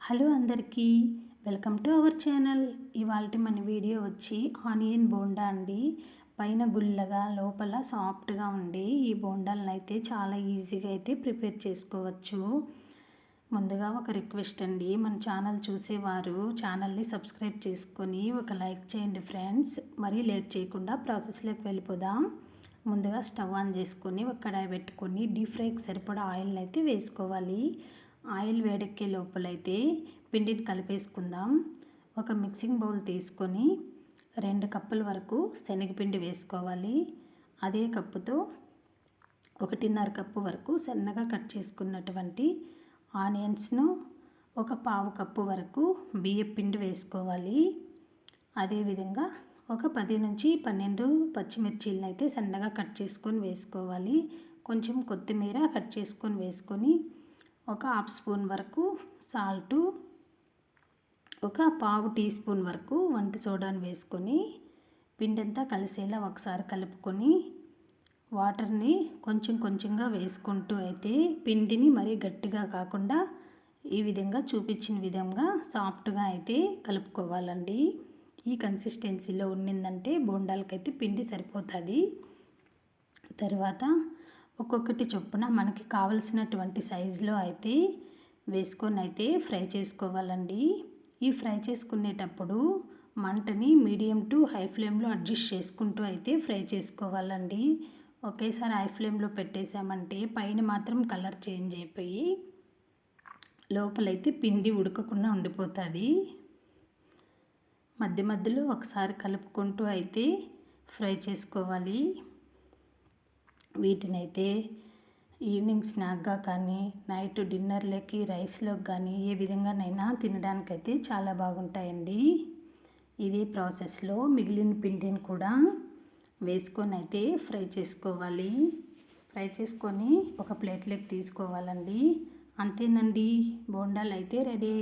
Hello అందరికీ, welcome to our channel. ఇవాళ మన వీడియో వచ్చి ఆనియన్ బోండా అండి. పైన గుల్లగా లోపల సాఫ్ట్గా ఉండే ఈ బోండాలను అయితే చాలా ఈజీగా అయితే ప్రిపేర్ చేసుకోవచ్చు. ముందుగా ఒక రిక్వెస్ట్ అండి, మన ఛానల్ చూసేవారు ఛానల్ని సబ్స్క్రైబ్ చేసుకొని ఒక లైక్ చేయండి ఫ్రెండ్స్. మరీ లేట్ చేయకుండా ప్రాసెస్లోకి వెళ్ళిపోదాం. ముందుగా స్టవ్ ఆన్ చేసుకొని ఒక కడాయి పెట్టుకొని డీప్ ఫ్రైకి సరిపడా ఆయిల్ని అయితే వేసుకోవాలి. ఆయిల్ వేడెక్కే లోపలైతే పిండిని కలిపేసుకుందాం. ఒక మిక్సింగ్ బౌల్ తీసుకొని 2 కప్పుల వరకు శనగపిండి వేసుకోవాలి. అదే కప్పుతో 1.5 కప్పు వరకు సన్నగా కట్ చేసుకున్నటువంటి ఆనియన్స్ను, ఒక పావు కప్పు వరకు బియ్యపిండి వేసుకోవాలి. అదేవిధంగా ఒక 10 నుంచి 12 పచ్చిమిర్చీలను అయితే సన్నగా కట్ చేసుకొని వేసుకోవాలి. కొంచెం కొత్తిమీర కట్ చేసుకొని వేసుకొని ఒక హాఫ్ స్పూన్ వరకు సాల్టు, ఒక పావు టీ స్పూన్ వరకు వంట సోడాను వేసుకొని పిండంతా కలిసేలా ఒకసారి కలుపుకొని వాటర్ని కొంచెం కొంచెంగా వేసుకుంటూ అయితే పిండిని మరీ గట్టిగా కాకుండా ఈ విధంగా చూపించిన విధంగా సాఫ్ట్గా అయితే కలుపుకోవాలండి. ఈ కన్సిస్టెన్సీలో ఉన్నిందంటే బోండాలకైతే పిండి సరిపోతుంది. తర్వాత ఒక్కొక్కటి చొప్పున మనకి కావలసినటువంటి సైజులో అయితే వేసుకొని అయితే ఫ్రై చేసుకోవాలండి. ఈ ఫ్రై చేసుకునేటప్పుడు మంటని మీడియం టు హై ఫ్లేమ్లో అడ్జస్ట్ చేసుకుంటూ అయితే ఫ్రై చేసుకోవాలండి. ఒకేసారి హై ఫ్లేమ్లో పెట్టేసామంటే పైన మాత్రం కలర్ చేంజ్ అయిపోయి లోపలైతే పిండి ఉడకకుండా ఉండిపోతుంది. మధ్య మధ్యలో ఒకసారి కలుపుకుంటూ అయితే ఫ్రై చేసుకోవాలి. వీటినైతే ఈవినింగ్ స్నాక్గా కానీ నైట్ డిన్నర్లోకి రైస్లోకి కానీ ఏ విధంగానైనా తినడానికైతే చాలా బాగుంటాయండి. ఇదే ప్రాసెస్లో మిగిలిన పిండిని కూడా వేసుకొని అయితే ఫ్రై చేసుకోవాలి. ఫ్రై చేసుకొని ఒక ప్లేట్లోకి తీసుకోవాలండి. అంతేనండి, బోండాలు అయితే రెడీ.